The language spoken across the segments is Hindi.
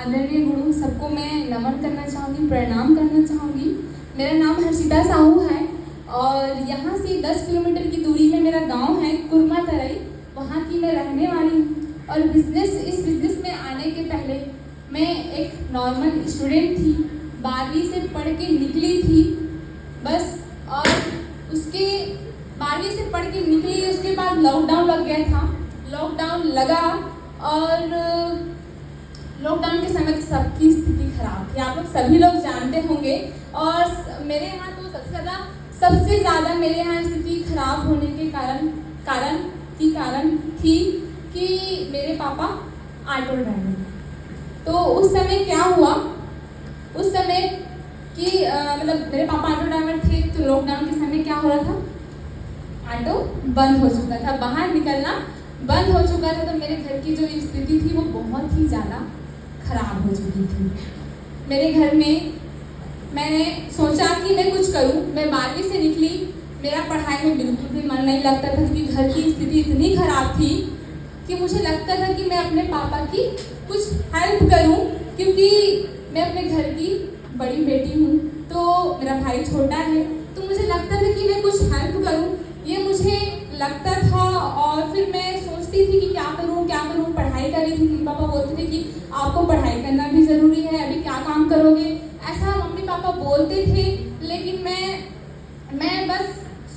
आदरणीय गुरु सबको मैं नमन करना चाहूँगी, प्रणाम करना चाहूँगी। मेरा नाम हर्षिता साहू है और यहाँ से 10 किलोमीटर की दूरी में मेरा गांव है कुरमा तरई, वहाँ की मैं रहने वाली हूँ। और इस बिज़नेस में आने के पहले मैं एक नॉर्मल स्टूडेंट थी, 12वीं से पढ़ के निकली थी बस। और उसके 12वीं से पढ़ के निकली, उसके बाद लॉकडाउन लग गया था। लॉकडाउन लगा और लॉकडाउन के समय सबकी स्थिति खराब थी, आप लोग सभी लोग जानते होंगे। और मेरे यहाँ तो सबसे ज़्यादा मेरे यहाँ स्थिति खराब होने के कारण थी कि मेरे पापा ऑटो ड्राइवर। तो उस समय क्या हुआ, उस समय कि मतलब मेरे पापा ऑटो ड्राइवर थे, तो लॉकडाउन के समय क्या हो रहा था, ऑटो बंद हो चुका था, बाहर निकलना बंद हो चुका था। तो मेरे घर की जो स्थिति थी वो बहुत ही ज़्यादा खराब हो चुकी थी। मेरे घर में मैंने सोचा कि मैं कुछ करूं। मैं 12वीं से निकली, मेरा पढ़ाई में बिल्कुल भी मन नहीं लगता था क्योंकि घर की स्थिति इतनी खराब थी कि मुझे लगता था कि मैं अपने पापा की कुछ हेल्प करूं, क्योंकि मैं अपने घर की बड़ी बेटी हूं, तो मेरा भाई छोटा है, तो मुझे लगता था कि मैं कुछ हेल्प करूं, ये मुझे लगता था। और फिर मैं सोचती थी कि क्या करूं, पढ़ाई कर रही थी। मम्मी पापा बोलते थे कि आपको पढ़ाई करना भी ज़रूरी है, अभी क्या काम करोगे, ऐसा मम्मी पापा बोलते थे। लेकिन मैं बस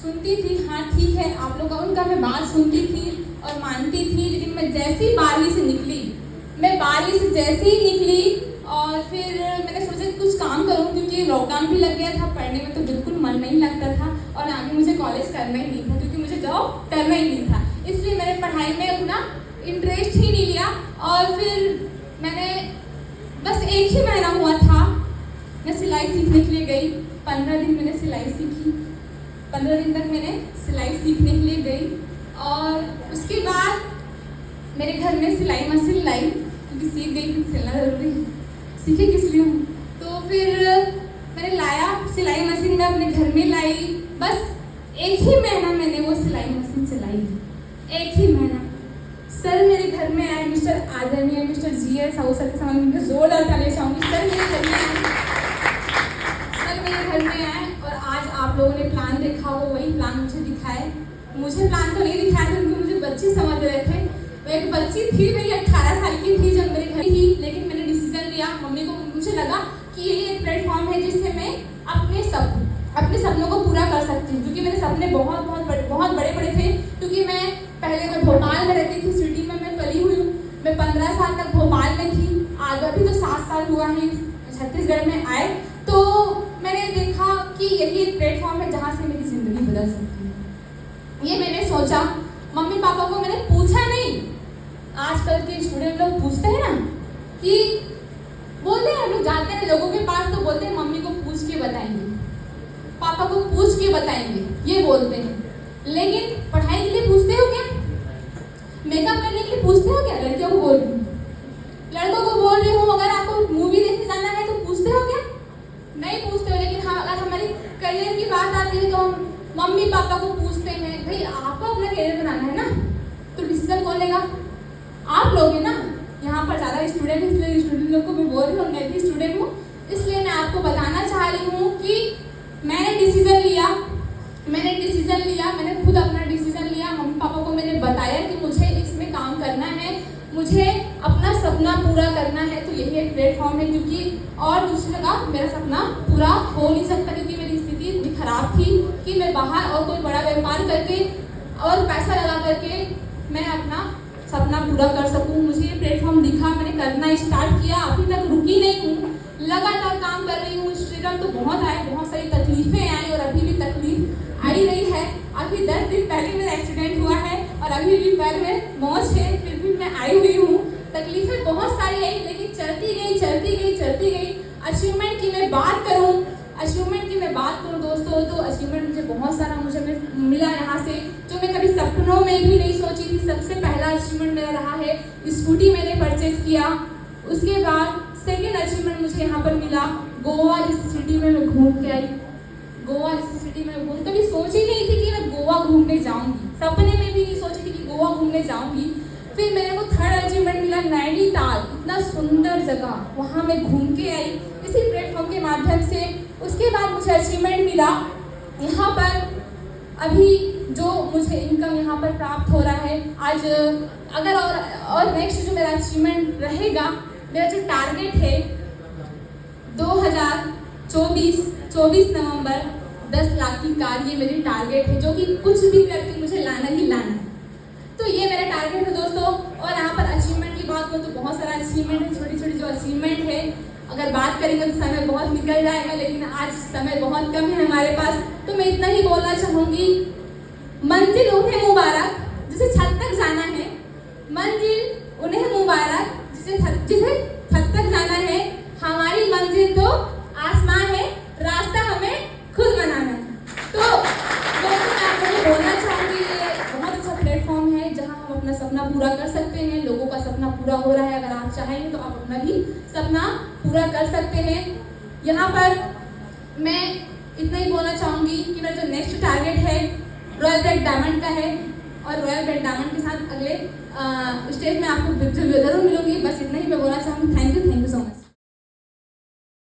सुनती थी, हाँ ठीक है आप लोग उनका मैं बात सुनती थी और मानती थी। लेकिन मैं जैसे ही 12वीं से निकली, मैं 12वीं से जैसे ही निकली और फिर मैंने सोचा कुछ काम करूं, क्योंकि लॉकडाउन भी लग गया था, पढ़ने में तो बिल्कुल मन नहीं लगता था और आगे मुझे कॉलेज करना ही नहीं था, क्योंकि मुझे जॉब करना ही नहीं था। इसलिए मैंने पढ़ाई में अपना इंटरेस्ट ही नहीं लिया। और फिर मैंने बस 1 ही महीना हुआ था, मैं सिलाई सीखने के लिए गई। 15 दिन मैंने सिलाई सीखी, 15 दिन तक मैंने सिलाई सीखने के लिए गई। और उसके बाद मेरे घर में सिलाई मशीन लाई, क्योंकि सीख गई थी, सिलना ज़रूरी है, सीखे किस लिए हूँ। तो फिर मैंने लाया सिलाई मशीन, मैं अपने घर में लाई। बस 1 ही महीना मैंने वो सिलाई मशीन चलाई, 1 ही महीना। सर मेरे घर में आए, मिस्टर आदरणीय मिस्टर GS साहू सर के सामने मैं जोरदार तालियां चाहूँगी। सर मेरे घर में आए और आज आप लोगों ने प्लान देखा हो, वही प्लान मुझे दिखाए। मुझे प्लान तो नहीं दिखाया था क्योंकि मुझे बच्चे समझ रहे थे। मैं एक बच्ची थी, मेरी 18 साल की थी जब मेरे घर ही, लेकिन मैंने डिसीजन लिया। मम्मी को मुझे लगा कि ये एक प्लेटफॉर्म है जिससे मैं अपने सपनों को पूरा कर सकती हूँ, क्योंकि मेरे सपने बहुत बड़े थे। क्योंकि मैं भोपाल में रहती थी, सिटी में मैं पली हुई हूँ। मैं 15 साल तक भोपाल में थी, आगे अभी तो 7 साल हुआ है छत्तीसगढ़ में आए। तो मैंने देखा कि यही एक प्लेटफॉर्म है जहाँ से मेरी ज़िंदगी बदल सकती है। ये मैंने सोचा। मम्मी पापा को मैंने पूछा नहीं, आजकल के स्टूडेंट लोग पूछते हैं ना कि बोलते हैं, हम लोग जाते हैं लोगों के पास तो बोलते हैं मम्मी को पूछ के बताएंगे, पापा को पूछ के बताएंगे, ये बोलते हैं। लेकिन पढ़ाई के लिए पूछते हो क्या, मेकअप करने के लिए पूछते हो क्या? लड़कियों को बोल रही हूँ, लड़कों को बोल रही हूँ, अगर आपको मूवी देखने जाना है तो पूछते हो क्या? नहीं पूछते हो। लेकिन हाँ, अगर हमारी करियर की बात आती है तो हम मम्मी पापा को पूछते हैं। भाई आपको अपना करियर बनाना है ना, तो डिसीजन कौन लेगा? आप लोगे ना। यहाँ पर ज़्यादा स्टूडेंट, इसलिए स्टूडेंट लोग को मैं बोल रही हूँ, मैं भी स्टूडेंट हूँ, इसलिए मैं आपको बताना चाह रही हूँ कि मैंने डिसीजन लिया, मैंने खुद अपना डिसीजन लिया। मम्मी पापा को मैंने बताया कि मुझे इसमें काम करना है, मुझे अपना सपना पूरा करना है। तो यही एक प्लेटफॉर्म है, क्योंकि और दूसरी जगह मेरा सपना पूरा हो नहीं सकता, क्योंकि मेरी स्थिति इतनी खराब थी कि मैं बाहर और कोई बड़ा व्यापार करके और पैसा लगा करके मैं अपना सपना पूरा कर सकूं। मुझे ये प्लेटफॉर्म दिखा, मैंने करना स्टार्ट किया, अभी तक रुकी नहीं हूँ, लगातार काम कर रही हूँ। स्ट्रगल तो बहुत आए, बहुत सारी तकलीफें आई और अभी भी तकलीफ आई रही है। अभी 10 दिन पहले मेरा एक्सीडेंट हुआ है और अभी भी पैर में मोच है, फिर भी मैं आई हुई हूँ। तकलीफें बहुत सारी आई, लेकिन चलती गई। अचीवमेंट की मैं बात करूँ दोस्तों, तो अचीवमेंट मुझे बहुत सारा मिला यहाँ से, जो मैं कभी सपनों में भी नहीं सोची थी। सबसे पहला अचीवमेंट मेरा रहा है, स्कूटी मैंने परचेज किया। उसके बाद सेकेंड अचीवमेंट मुझे यहाँ पर मिला, गोवा जैसी सिटी में मैं घूम के आई। कभी सोची नहीं थी कि मैं गोवा घूमने जाऊँगी, सपने में भी नहीं सोची थी कि गोवा घूमने जाऊँगी। फिर मेरे को थर्ड अचीवमेंट मिला नैनीताल, इतना सुंदर जगह, वहाँ मैं घूम के आई इसी प्लेटफॉर्म के माध्यम से। उसके बाद मुझे अचीवमेंट मिला यहाँ पर अभी जो मुझे इनकम यहाँ पर प्राप्त हो रहा है आज। अगर और नेक्स्ट जो मेरा अचीवमेंट रहेगा, मेरा जो टारगेट है 2024 नवंबर 10 लाख की कार, ये मेरी टारगेट है, जो कि कुछ भी करके मुझे लाना ही लाना है। तो ये मेरा टारगेट है दोस्तों। और यहाँ पर अचीवमेंट की बात करूँ तो बहुत सारा अचीवमेंट है, छोटी छोटी जो अचीवमेंट है अगर बात करेंगे तो समय बहुत निकल जाएगा, लेकिन आज समय बहुत कम है हमारे पास। तो मैं इतना ही बोलना चाहूँगी, मंजिल उन्हें मुबारक जिसे छत तक जाना है, मंजिल उन्हें मुबारक जिसे छत तक जाना है। हमारी मंजिल तो आसमां है, रास्ता हमें खुद बनाना है। तो दोस्तों मैं आप लोगों को बोलना चाहूँगी, ये बहुत अच्छा प्लेटफॉर्म है जहाँ हम अपना सपना पूरा कर सकते हैं। लोगों का सपना पूरा हो रहा है, अगर आप चाहेंगे तो आप अपना भी सपना पूरा कर सकते हैं। यहाँ पर मैं इतना ही बोलना चाहूँगी कि मेरा जो नेक्स्ट टारगेट है रॉयल ब्लड डायमंड का है, और रॉयल ब्लड डायमंड के साथ अगले स्टेज में आपको जरूर मिलूंगी। बस इतना ही मैं बोलना चाहूँगी। Thank you so much.